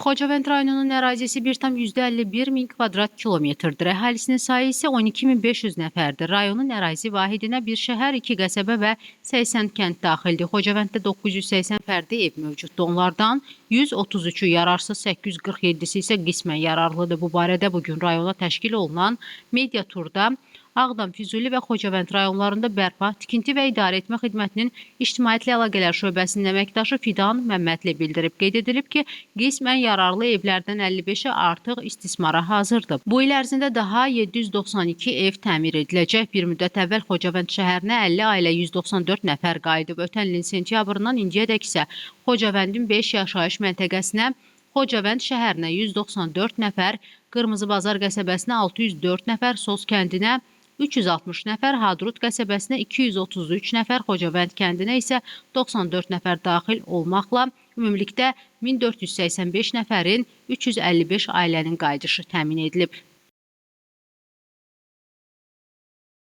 Xocavənd rayonunun ərazisi 1,51 min kvadrat kilometrdir. Əhalisinin sayı isə 12.500 nəfərdir. Rayonun ərazi vahidinə bir şəhər, 2 qəsəbə və 80 kənd daxildir. Xocavənddə 980 fərdi ev mövcuddur. Onlardan 133-ü yararsız, 847-si isə qismən yararlıdır. Bu barədə bugün rayona təşkil olunan media turda Ağdam, Füzuli və Xocavənd rayonlarında bərpa, tikinti və idarə etmə xidmətinin İctimaiyyətlə Əlaqələr şöbəsinin əməkdaşı Fidan Məmmədli bildirib. Qeyd edilib ki, qismən yararlı evlərdən 55-i artıq istismara hazırdır. Bu il ərzində daha 792 ev təmir ediləcək. Bir müddət əvvəl Xocavənd şəhərinə 50 ailə 194 nəfər qayıdıb. Ötən ilin sentyabrından indiyədək isə Xocavəndin 5 yaşayış məntəqəsinə, Xocavənd şəhərinə 194 nəfər, Qırmızı Bazar qəsəbəsinə 604 nəfər, Sos kəndinə 360 nəfər, Hadrut qəsəbəsinə 233 nəfər, Xocavənd kəndinə isə 94 nəfər daxil olmaqla ümumilikdə 1485 nəfərin 355 ailənin qayıdışı təmin edilib.